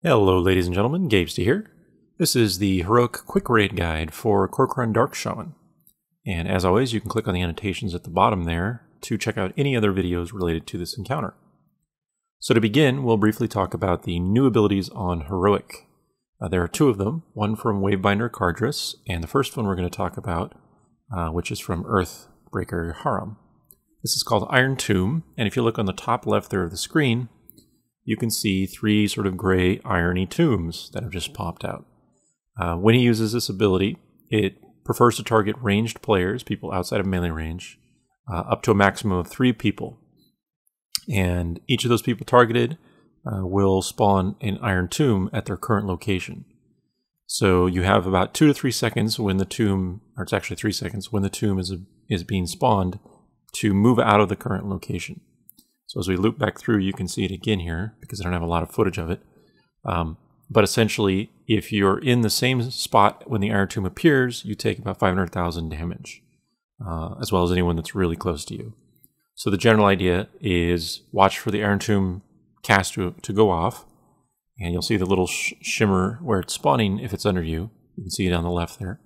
Hello ladies and gentlemen, Gabesty here. This is the Heroic Quick Raid Guide for Kor'kron Dark Shaman. And as always, you can click on the annotations at the bottom there to check out any other videos related to this encounter. So to begin, we'll briefly talk about the new abilities on Heroic. There are two of them, one from Wavebinder Cardress, and the first one we're going to talk about, which is from Earthbreaker Haromm. This is called Iron Tomb, and if you look on the top left there of the screen, you can see three sort of gray irony tombs that have just popped out. When he uses this ability, it prefers to target ranged players, people outside of melee range, up to a maximum of 3 people. And each of those people targeted will spawn an Iron Tomb at their current location. So you have about 2 to 3 seconds when the tomb, or it's actually 3 seconds, when the tomb is being spawned to move out of the current location. So as we loop back through, you can see it again here, because I don't have a lot of footage of it. But essentially, if you're in the same spot when the Iron Tomb appears, you take about 500,000 damage, as well as anyone that's really close to you. So the general idea is watch for the Iron Tomb cast to go off, and you'll see the little shimmer where it's spawning if it's under you. You can see it on the left there.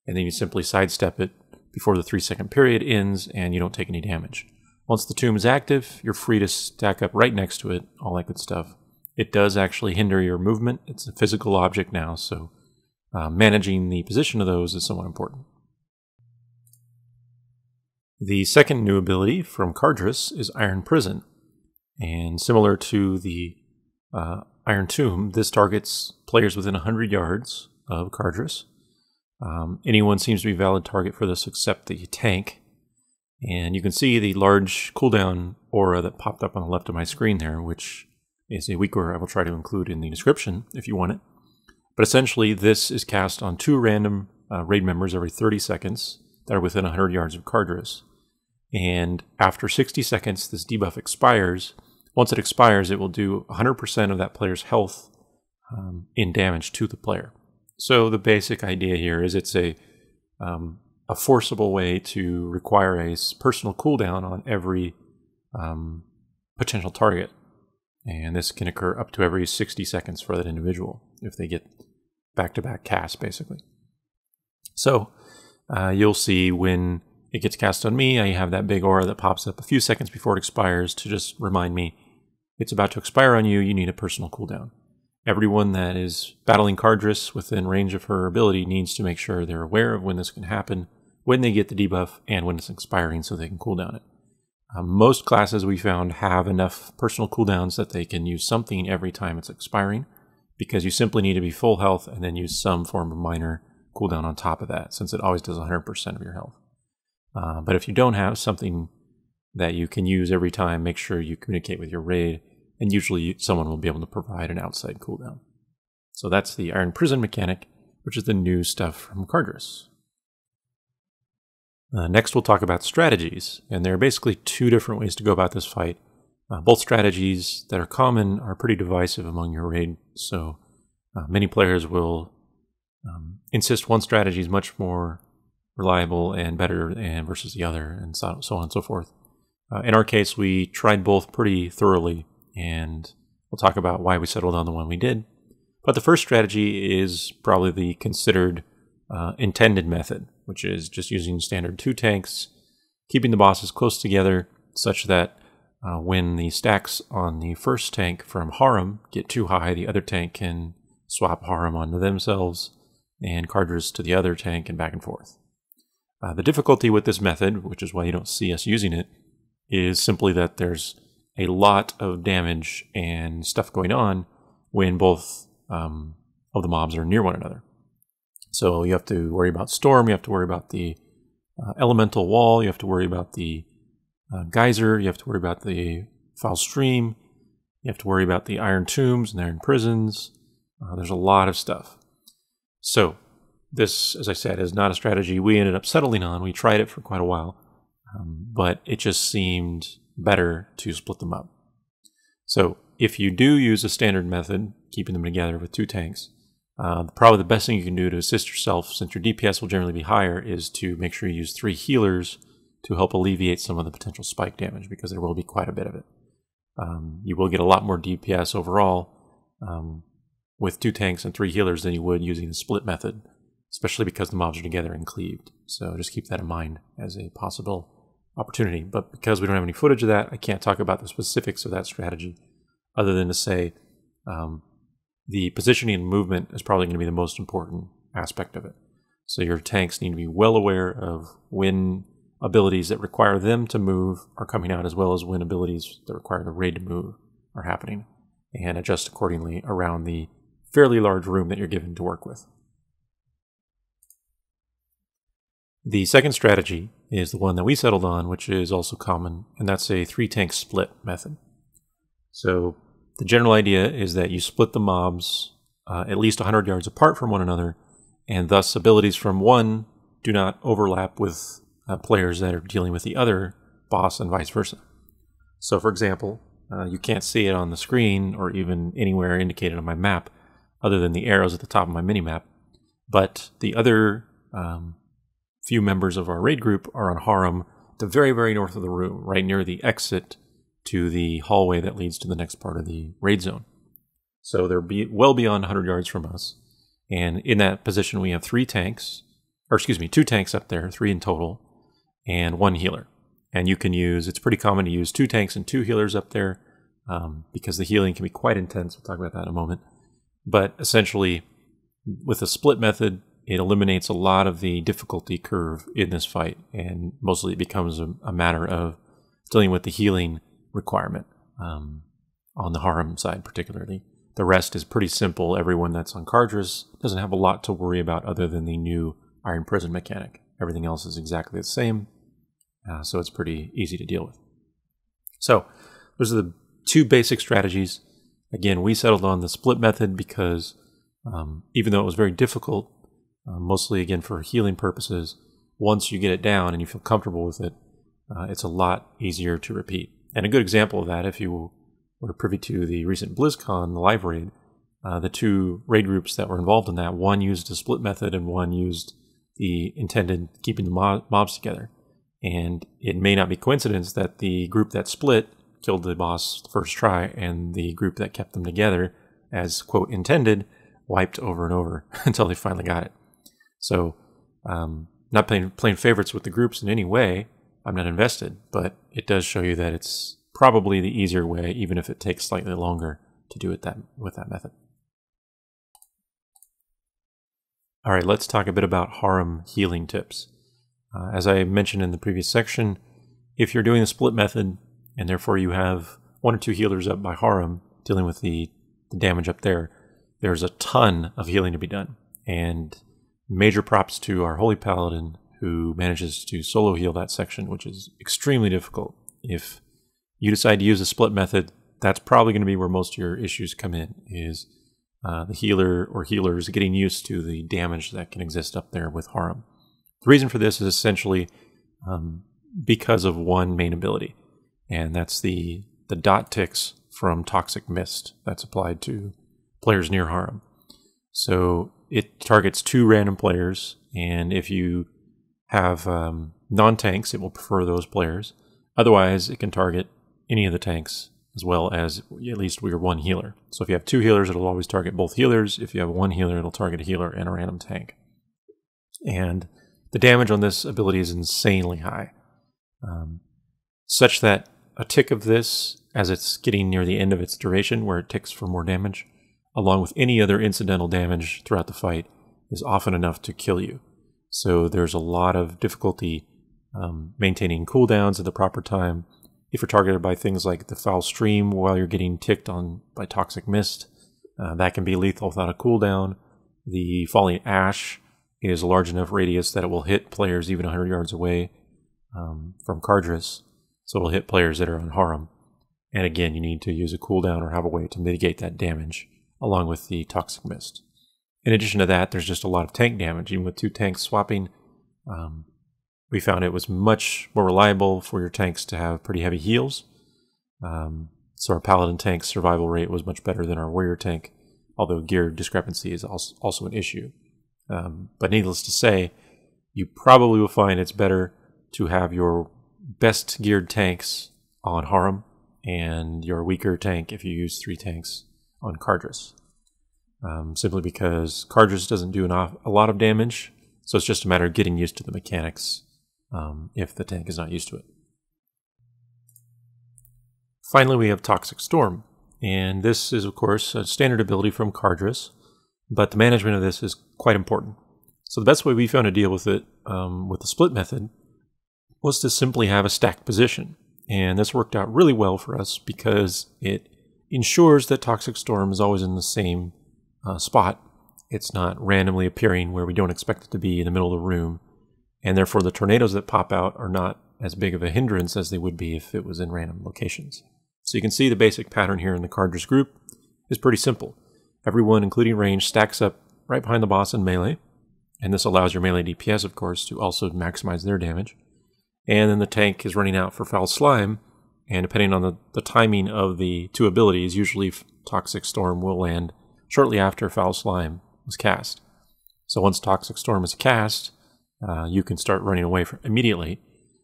And then you simply sidestep it before the 3-second period ends, and you don't take any damage. Once the tomb is active, you're free to stack up right next to it, all that good stuff. It does actually hinder your movement. It's a physical object now, so managing the position of those is somewhat important. The second new ability from Cardress is Iron Prison. And similar to the Iron Tomb, this targets players within 100 yards of Cardress. Anyone seems to be a valid target for this except the tank. And you can see the large cooldown aura that popped up on the left of my screen there, which is a weak aura I will try to include in the description if you want it. But essentially, this is cast on 2 random raid members every 30 seconds that are within 100 yards of Cardress. And after 60 seconds, this debuff expires. Once it expires, it will do 100% of that player's health in damage to the player. So the basic idea here is it's a forcible way to require a personal cooldown on every potential target. And this can occur up to every 60 seconds for that individual if they get back-to-back casts, basically. So you'll see when it gets cast on me, I have that big aura that pops up a few seconds before it expires to just remind me it's about to expire on you, you need a personal cooldown. Everyone that is battling Cardress within range of her ability needs to make sure they're aware of when this can happen, when they get the debuff, and when it's expiring so they can cool down it. Most classes we found have enough personal cooldowns that they can use something every time it's expiring, because you simply need to be full health and then use some form of minor cooldown on top of that, since it always does 100% of your health. But if you don't have something that you can use every time, make sure you communicate with your raid, and usually someone will be able to provide an outside cooldown. So that's the Iron Prison mechanic, which is the new stuff from Cardress. Next we'll talk about strategies, and there are basically 2 different ways to go about this fight. Both strategies that are common are pretty divisive among your raid, so many players will insist one strategy is much more reliable and better versus the other, and so on and so forth. In our case, we tried both pretty thoroughly, and we'll talk about why we settled on the one we did. But the first strategy is probably the considered intended method, which is just using standard 2 tanks, keeping the bosses close together such that when the stacks on the first tank from Haromm get too high, the other tank can swap Haromm onto themselves and Cardress to the other tank and back and forth. The difficulty with this method, which is why you don't see us using it, is simply that there's a lot of damage and stuff going on when both of the mobs are near one another. So you have to worry about Storm, you have to worry about the Elemental Wall, you have to worry about the Geyser, you have to worry about the Foul Stream, you have to worry about the Iron Tombs and Iron Prisons. There's a lot of stuff. So this, as I said, is not a strategy we ended up settling on. We tried it for quite a while, but it just seemed better to split them up. So if you do use a standard method, keeping them together with 2 tanks, probably the best thing you can do to assist yourself, since your DPS will generally be higher, is to make sure you use 3 healers to help alleviate some of the potential spike damage, because there will be quite a bit of it. You will get a lot more DPS overall, with 2 tanks and 3 healers than you would using the split method, especially because the mobs are together and cleaved. So just keep that in mind as a possible opportunity. But because we don't have any footage of that, I can't talk about the specifics of that strategy other than to say the positioning and movement is probably going to be the most important aspect of it. So your tanks need to be well aware of when abilities that require them to move are coming out, as well as when abilities that require the raid to move are happening, and adjust accordingly around the fairly large room that you're given to work with. The second strategy is the one that we settled on, which is also common, and that's a 3-tank split method. So the general idea is that you split the mobs at least 100 yards apart from one another, and thus abilities from one do not overlap with players that are dealing with the other boss and vice versa. So for example, you can't see it on the screen or even anywhere indicated on my map other than the arrows at the top of my mini-map, but the other few members of our raid group are on Haromm, the very, very north of the room, right near the exit to the hallway that leads to the next part of the raid zone. So they're well beyond 100 yards from us. And in that position, we have 2 tanks up there, 3 in total, and 1 healer. And you can use, it's pretty common to use 2 tanks and 2 healers up there because the healing can be quite intense. We'll talk about that in a moment. But essentially, with the split method, it eliminates a lot of the difficulty curve in this fight, and mostly it becomes a matter of dealing with the healing requirement on the Haromm side particularly. The rest is pretty simple. Everyone that's on Cardris doesn't have a lot to worry about other than the new Iron Prison mechanic. Everything else is exactly the same, so it's pretty easy to deal with. So those are the 2 basic strategies. Again, we settled on the split method because even though it was very difficult, mostly again for healing purposes, once you get it down and you feel comfortable with it, it's a lot easier to repeat. And a good example of that, if you were privy to the recent BlizzCon, the live raid, the 2 raid groups that were involved in that, one used a split method and one used the intended keeping the mobs together. And it may not be coincidence that the group that split killed the boss the first try, and the group that kept them together, as quote intended, wiped over and over until they finally got it. So, not playing favorites with the groups in any way. I'm not invested, but it does show you that it's probably the easier way, even if it takes slightly longer to do it with that method. All right, let's talk a bit about Haromm healing tips. As I mentioned in the previous section, if you're doing the split method, and therefore you have 1 or 2 healers up by Haromm dealing with the damage up there, there's a ton of healing to be done. And major props to our Holy Paladin who manages to solo heal that section, which is extremely difficult. If you decide to use a split method, that's probably going to be where most of your issues come in, is the healer or healers getting used to the damage that can exist up there with Haromm. The reason for this is essentially because of one main ability, and that's the dot ticks from Toxic Mist that's applied to players near Haromm. So it targets 2 random players, and if you have non-tanks, it will prefer those players. Otherwise, it can target any of the tanks, as well as at least your 1 healer. So if you have 2 healers, it'll always target both healers. If you have 1 healer, it'll target a healer and a random tank. And the damage on this ability is insanely high, such that a tick of this, as it's getting near the end of its duration, where it ticks for more damage, along with any other incidental damage throughout the fight, is often enough to kill you. So there's a lot of difficulty maintaining cooldowns at the proper time. If you're targeted by things like the Foul Stream while you're getting ticked on by Toxic Mist, that can be lethal without a cooldown. The Falling Ash is a large enough radius that it will hit players even 100 yards away from Cardris, so it will hit players that are on Haromm. And again, you need to use a cooldown or have a way to mitigate that damage, along with the Toxic Mist. In addition to that, there's just a lot of tank damage. Even with 2 tanks swapping, we found it was much more reliable for your tanks to have pretty heavy heals. So our Paladin tank's survival rate was much better than our Warrior tank, although gear discrepancy is also an issue. But needless to say, you probably will find it's better to have your best geared tanks on Haromm and your weaker tank if you use 3 tanks on Cardris. simply because Cardress doesn't do a lot of damage, so it's just a matter of getting used to the mechanics if the tank is not used to it. Finally, we have Toxic Storm, and this is, of course, a standard ability from Cardress, but the management of this is quite important. So the best way we found to deal with it with the split method was to simply have a stacked position. And this worked out really well for us because it ensures that Toxic Storm is always in the same spot. It's not randomly appearing where we don't expect it to be in the middle of the room. And therefore the tornadoes that pop out are not as big of a hindrance as they would be if it was in random locations. So you can see the basic pattern here in the Cardress group is pretty simple. Everyone, including range, stacks up right behind the boss in melee. And this allows your melee DPS, of course, to also maximize their damage. And then the tank is running out for Foul Slime, and depending on the timing of the two abilities, usually Toxic Storm will land shortly after Foul Slime was cast. So once Toxic Storm is cast, you can start running away immediately.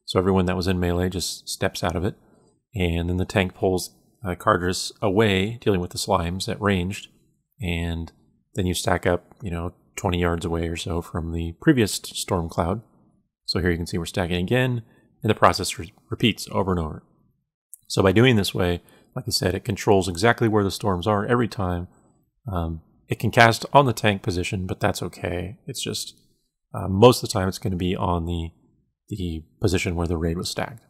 So everyone that was in melee just steps out of it, and then the tank pulls Cardress away, dealing with the slimes at ranged, and then you stack up, 20 yards away or so from the previous storm cloud. So here you can see we're stacking again, and the process repeats over and over. So by doing this way, like I said, it controls exactly where the storms are every time. It can cast on the tank position, but that's okay. It's just most of the time it's going to be on the position where the raid was stacked.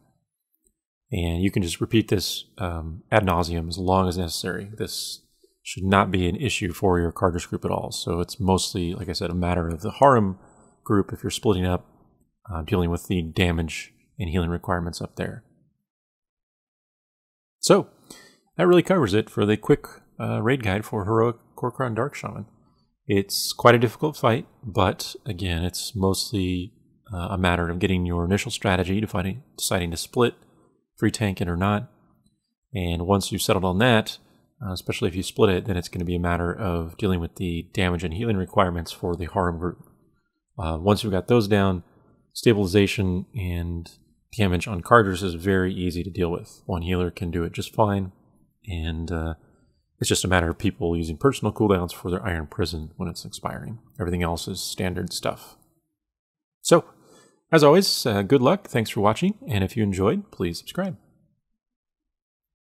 And you can just repeat this ad nauseum as long as necessary. This should not be an issue for your Cardress group at all. So it's mostly, like I said, a matter of the Haromm group if you're splitting up, dealing with the damage and healing requirements up there. So that really covers it for the quick raid guide for Heroic Kor'kron Dark Shaman. It's quite a difficult fight, but again, it's mostly a matter of getting your initial strategy, deciding to split free tank in or not. And once you've settled on that, especially if you split it, then it's going to be a matter of dealing with the damage and healing requirements for the Haromm group. Once you've got those down, stabilization and damage on Cardress is very easy to deal with. One healer can do it just fine, and it's just a matter of people using personal cooldowns for their Iron Prison when it's expiring. Everything else is standard stuff. So, as always, good luck, thanks for watching, and if you enjoyed, please subscribe.